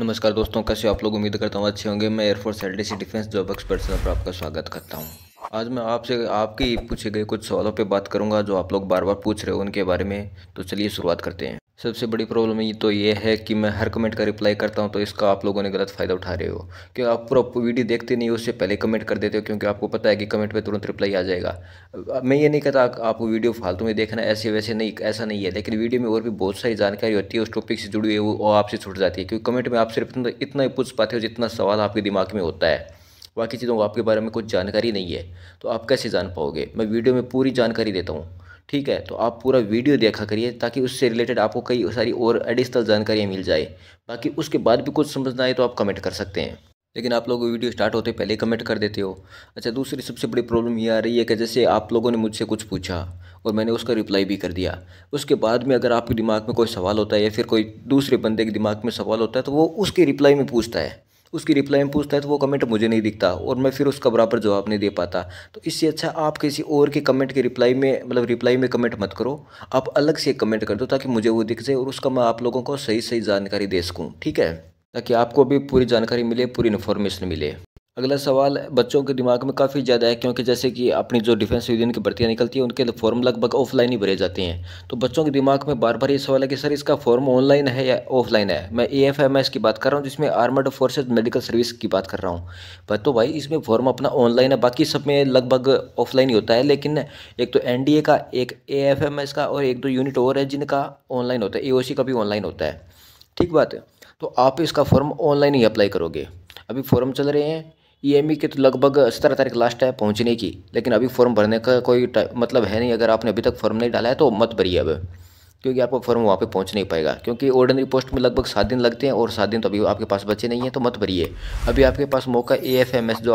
नमस्कार दोस्तों, कैसे हो आप लोग। उम्मीद करता हूँ अच्छे होंगे। मैं air force LDC defence job expert channel पर आपका स्वागत करता हूँ। आज मैं आपसे आपके पूछे गए कुछ सवालों पे बात करूंगा जो आप लोग बार बार पूछ रहे हो उनके बारे में। तो चलिए शुरुआत करते हैं। सबसे बड़ी प्रॉब्लम ये है कि मैं हर कमेंट का रिप्लाई करता हूं, तो इसका आप लोगों ने गलत फ़ायदा उठा रहे हो। क्योंकि आप पूरा वीडियो देखते नहीं हो, उससे पहले कमेंट कर देते हो, क्योंकि आपको पता है कि कमेंट पे तुरंत रिप्लाई आ जाएगा। अब मैं ये नहीं कहता आपको वीडियो फालतू में देखना, ऐसे वैसे नहीं, ऐसा नहीं है। लेकिन वीडियो में और भी बहुत सारी जानकारी होती है उस टॉपिक से जुड़ी हुई, वो आपसे छूट जाती है। क्योंकि कमेंट में आप सिर्फ इतना ही पूछ पाते हो जितना सवाल आपके दिमाग में होता है। बाकी चीज़ों को आपके बारे में कुछ जानकारी नहीं है, तो आप कैसे जान पाओगे। मैं वीडियो में पूरी जानकारी देता हूँ, ठीक है। तो आप पूरा वीडियो देखा करिए ताकि उससे रिलेटेड आपको कई सारी और एडिशनल जानकारियाँ मिल जाए। बाकी उसके बाद भी कुछ समझ ना आए तो आप कमेंट कर सकते हैं, लेकिन आप लोग वीडियो स्टार्ट होते पहले कमेंट कर देते हो। अच्छा, दूसरी सबसे बड़ी प्रॉब्लम ये आ रही है कि जैसे आप लोगों ने मुझसे कुछ पूछा और मैंने उसका रिप्लाई भी कर दिया, उसके बाद में अगर आपके दिमाग में कोई सवाल होता है या फिर कोई दूसरे बंदे के दिमाग में सवाल होता है, तो वो उसके रिप्लाई में पूछता है। तो वो कमेंट मुझे नहीं दिखता और मैं फिर उसका बराबर जवाब नहीं दे पाता। तो इससे अच्छा आप किसी और के कमेंट के रिप्लाई में कमेंट मत करो। आप अलग से कमेंट कर दो ताकि मुझे वो दिख जाए और उसका मैं आप लोगों को सही सही जानकारी दे सकूँ, ठीक है। ताकि आपको भी पूरी जानकारी मिले, पूरी इन्फॉर्मेशन मिले। अगला सवाल बच्चों के दिमाग में काफ़ी ज़्यादा है, क्योंकि जैसे कि अपनी जो डिफेंस यूनियन की भर्तियां निकलती हैं उनके फॉर्म लगभग ऑफलाइन ही भरे जाते हैं। तो बच्चों के दिमाग में बार बार ये सवाल है कि सर इसका फॉर्म ऑनलाइन है या ऑफलाइन है। मैं AFMS की बात कर रहा हूँ, जिसमें आर्मर्ड फोर्सेज मेडिकल सर्विस की बात कर रहा हूँ। पर तो भाई इसमें फॉर्म अपना ऑनलाइन है, बाकी सब में लगभग ऑफलाइन ही होता है। लेकिन एक तो NDA का, एक AFMS का और एक दो यूनिट और है जिनका ऑनलाइन होता है। AOC का भी ऑनलाइन होता है, ठीक बात है। तो आप इसका फॉर्म ऑनलाइन ही अप्लाई करोगे। अभी फॉर्म चल रहे हैं EME के, तो लगभग 17 तारीख लास्ट है पहुंचने की। लेकिन अभी फॉर्म भरने का कोई मतलब है नहीं। अगर आपने अभी तक फॉर्म नहीं डाला है तो मत भरिए अब, क्योंकि आपका फॉर्म वहाँ पे पहुंच नहीं पाएगा। क्योंकि ऑर्डिनरी पोस्ट में लगभग 7 दिन लगते हैं और 7 दिन तो अभी आपके पास बचे नहीं है, तो मत भरिए। अभी आपके पास मौका AFMS जो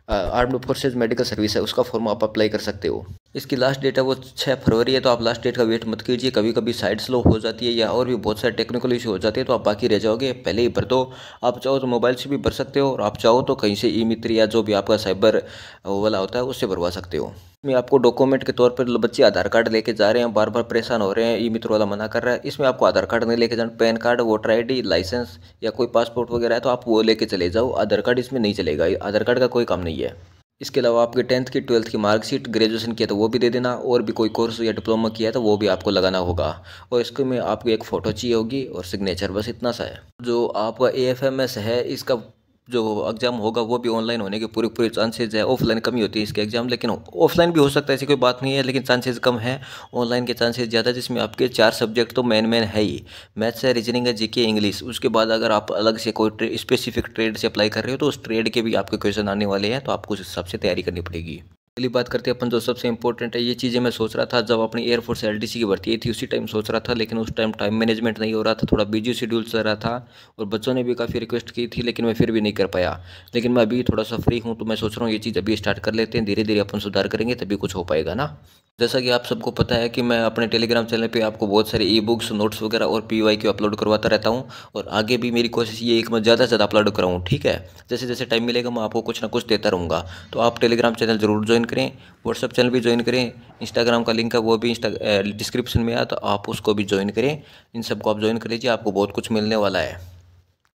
आर्म्ड फोर्सेज मेडिकल सर्विस है, उसका फॉर्म आप अप्लाई कर सकते हो। इसकी लास्ट डेट है वो 6 फरवरी है। तो आप लास्ट डेट का वेट मत कीजिए। कभी कभी साइड स्लो हो जाती है या और भी बहुत सारे टेक्निकल इशू हो जाते हैं, तो आप बाकी रह जाओगे। पहले ही भर दो। आप चाहो तो मोबाइल से भी भर सकते हो और आप चाहो तो कहीं से ई-मित्र या जो भी आपका साइबर वाला होता है उससे भरवा सकते हो। इसमें आपको डॉक्यूमेंट के तौर पर बच्चे आधार कार्ड लेके जा रहे हैं, बार बार परेशान हो रहे हैं, ई-मित्र वाला मना कर रहा है। इसमें आपको आधार कार्ड नहीं लेके जाना, PAN card, voter ID, licence या कोई पासपोर्ट वगैरह है तो आप वो लेके चले जाओ। आधार कार्ड इसमें नहीं चलेगा, आधार कार्ड का कोई काम नहीं है। इसके अलावा आपके 10th की 12th की मार्कशीट, ग्रेजुएशन किया तो वो भी दे देना, और भी कोई कोर्स या डिप्लोमा किया है तो वो भी आपको लगाना होगा। और इसके में आपको एक फ़ोटो चाहिए होगी और सिग्नेचर, बस इतना सा है। जो आपका AFMS है, इसका जो एग्ज़ाम होगा वो भी ऑनलाइन होने के पूरे पूरे चांसेज है। ऑफलाइन कम ही होती है इसके एग्ज़ाम, लेकिन ऑफलाइन भी हो सकता है, ऐसी कोई बात नहीं है, लेकिन चांसेज कम है। ऑनलाइन के चांसेज ज़्यादा है, जिसमें आपके 4 सब्जेक्ट तो मेन है ही। मैथ्स है, रीजनिंग है, GK, इंग्लिश। उसके बाद अगर आप अलग से कोई स्पेसिफिक ट्रेड से अप्लाई कर रहे हो तो उस ट्रेड के भी आपके क्वेश्चन आने वाले हैं, तो आपको उस हिसाब से तैयारी करनी पड़ेगी। अगली बात करते हैं अपन जो सबसे इंपॉर्टेंट है। ये चीज़ें मैं सोच रहा था जब अपनी एयरफोर्स LDC की भर्ती थी, उसी टाइम सोच रहा था, लेकिन उस टाइम टाइम मैनेजमेंट नहीं हो रहा था, थोड़ा बिजी शेड्यूल चल रहा था और बच्चों ने भी काफ़ी रिक्वेस्ट की थी, लेकिन मैं फिर भी नहीं कर पाया। लेकिन मैं अभी थोड़ा सा फ्री हूँ तो मैं सोच रहा हूँ ये चीज़ अभी स्टार्ट कर लेते हैं। धीरे धीरे अपन सुधार करेंगे तभी कुछ हो पाएगा ना। जैसा कि आप सबको पता है कि मैं अपने टेलीग्राम चैनल पे आपको बहुत सारे ई-बुक्स, नोट्स वगैरह और PYQ अपलोड करवाता रहता हूँ, और आगे भी मेरी कोशिश ये है कि मैं ज़्यादा से ज़्यादा अपलोड कराऊँ, ठीक है। जैसे जैसे टाइम मिलेगा मैं आपको कुछ ना कुछ देता रहूँगा। तो आप टेलीग्राम चैनल ज़रूर ज्वाइन करें, व्हाट्सअप चैनल भी ज्वाइन करें, इंस्टाग्राम का लिंक है वो भी डिस्क्रिप्शन में है, तो आप उसको भी ज्वाइन करें। इन सबको आप ज्वाइन कर लीजिए, आपको बहुत कुछ मिलने वाला है।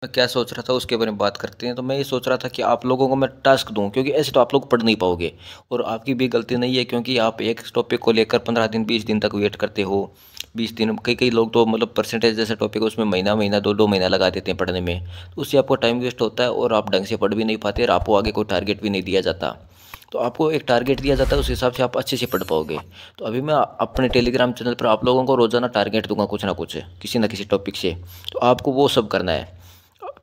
मैं क्या सोच रहा था उसके बारे में बात करते हैं। तो मैं ये सोच रहा था कि आप लोगों को मैं टास्क दूं, क्योंकि ऐसे तो आप लोग पढ़ नहीं पाओगे, और आपकी भी गलती नहीं है, क्योंकि आप एक टॉपिक को लेकर 15 दिन 20 दिन तक वेट करते हो। 20 दिन, कई कई लोग तो मतलब परसेंटेज जैसे टॉपिक है उसमें महीना महीना 2-2 महीना लगा देते हैं पढ़ने में। तो उससे आपको टाइम वेस्ट होता है और आप ढंग से पढ़ भी नहीं पाते और आपको आगे कोई टारगेट भी नहीं दिया जाता। तो आपको एक टारगेट दिया जाता है, उस हिसाब से आप अच्छे से पढ़ पाओगे। तो अभी मैं अपने टेलीग्राम चैनल पर आप लोगों को रोज़ाना टारगेट दूंगा, कुछ ना कुछ किसी ना किसी टॉपिक से। तो आपको वो सब करना है।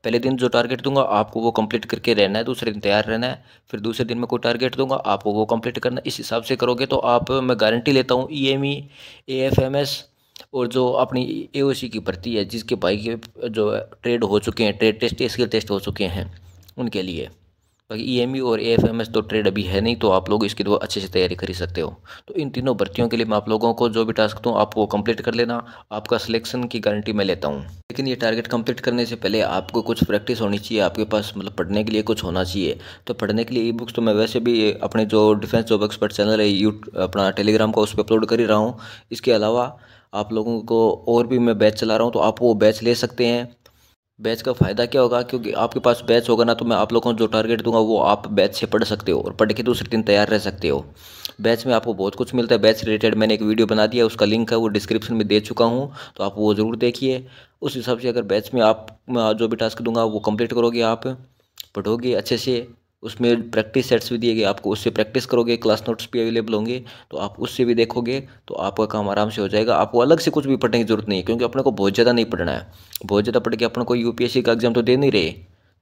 पहले दिन जो टारगेट दूंगा आपको वो कंप्लीट करके रहना है, दूसरे दिन तैयार रहना है। फिर दूसरे दिन में कोई टारगेट दूंगा आपको वो कंप्लीट करना है। इस हिसाब से करोगे तो आप, मैं गारंटी लेता हूँ, EME, AFMS और जो अपनी AOC की भर्ती है, जिसके भाई के जो ट्रेड हो चुके हैं, ट्रेड टेस्ट, स्किल टेस्ट हो चुके हैं, उनके लिए। बाकी EME और AFMS तो ट्रेड अभी है नहीं, तो आप लोग इसकी तो अच्छे से तैयारी कर ही सकते हो। तो इन तीनों भर्तियों के लिए मैं आप लोगों को जो भी टास्क दूँ आप वो कंप्लीट कर लेना, आपका सिलेक्शन की गारंटी मैं लेता हूँ। लेकिन ये टारगेट कंप्लीट करने से पहले आपको कुछ प्रैक्टिस होनी चाहिए, आपके पास मतलब पढ़ने के लिए कुछ होना चाहिए। तो पढ़ने के लिए ई-बुक्स तो मैं वैसे भी अपने जो डिफेंस जॉब एक्सपर्ट चैनल है अपना टेलीग्राम का, उस पर अपलोड कर ही रहा हूँ। इसके अलावा आप लोगों को और भी मैं बैच चला रहा हूँ, तो आप वो बैच ले सकते हैं। बैच का फ़ायदा क्या होगा, क्योंकि आपके पास बैच होगा ना, तो मैं आप लोगों को जो टारगेट दूंगा वो आप बैच से पढ़ सकते हो और पढ़ के दूसरे दिन तैयार रह सकते हो। बैच में आपको बहुत कुछ मिलता है। बैच रिलेटेड मैंने एक वीडियो बना दिया, उसका लिंक है वो डिस्क्रिप्शन में दे चुका हूँ, तो आप वो ज़रूर देखिए। उस हिसाब से अगर बैच में आप मैं जो भी टास्क दूंगा वो कंप्लीट करोगे, आप पढ़ोगे अच्छे से। उसमें प्रैक्टिस सेट्स भी दिए गए आपको, उससे प्रैक्टिस करोगे, क्लास नोट्स भी अवेलेबल होंगे, तो आप उससे भी देखोगे, तो आपका काम आराम से हो जाएगा। आपको अलग से कुछ भी पढ़ने की जरूरत नहीं है, क्योंकि अपने को बहुत ज़्यादा नहीं पढ़ना है। बहुत ज़्यादा पढ़ के अपन को यूपीएससी का एग्जाम तो दे नहीं रहे,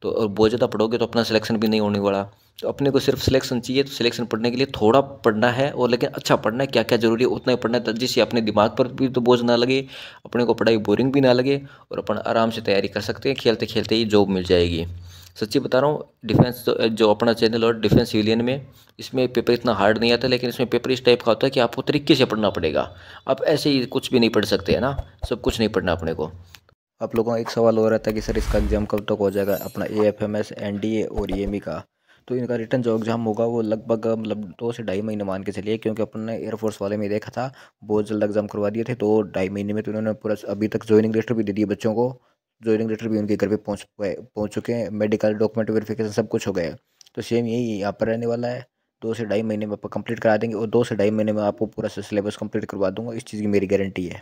तो और बहुत ज़्यादा पढ़ोगे तो अपना सिलेक्शन भी नहीं होने वाला। तो अपने को सिर्फ सिलेक्शन चाहिए, तो सिलेक्शन पढ़ने के लिए थोड़ा पढ़ना है, और लेकिन अच्छा पढ़ना है, क्या क्या जरूरी है उतना ही पढ़ना है, जिससे अपने दिमाग पर भी तो बोझ ना लगे, अपने को पढ़ाई बोरिंग भी ना लगे, और अपन आराम से तैयारी कर सकते हैं, खेलते खेलते ही जॉब मिल जाएगी। सच्ची बता रहा हूँ, डिफेंस जो अपना चैनल और डिफेंस सिविलियन में, इसमें पेपर इतना हार्ड नहीं आता, लेकिन इसमें पेपर इस टाइप का होता है कि आपको तरीके से पढ़ना पड़ेगा। आप ऐसे ही कुछ भी नहीं पढ़ सकते है ना, सब कुछ नहीं पढ़ना अपने को। आप लोगों का एक सवाल हो रहा था कि सर इसका एग्ज़ाम कब तक हो जाएगा, अपना AFMS NDA और EME का। तो इनका रिटर्न जो एग्ज़ाम होगा वो लगभग मतलब 2 से ढाई महीने मान के चलिए, क्योंकि अपन ने एयरफोर्स वाले में देखा था, बहुत जल्द एग्ज़ाम करवा दिए थे। तो 2 ढाई महीने में तो उन्होंने पूरा अभी तक ज्वाइनिंग लेटर भी दे दिए बच्चों को। ज्वाइनिंग लेटर भी उनके घर पे पहुँच चुके हैं, मेडिकल डॉक्यूमेंट वेरिफिकेशन सब कुछ हो गया है। तो सेम यही यहाँ पर रहने वाला है। 2 से ढाई महीने में आप कंप्लीट करा देंगे, और 2 से ढाई महीने में आपको पूरा सिलेबस कंप्लीट करवा दूंगा, इस चीज़ की मेरी गारंटी है।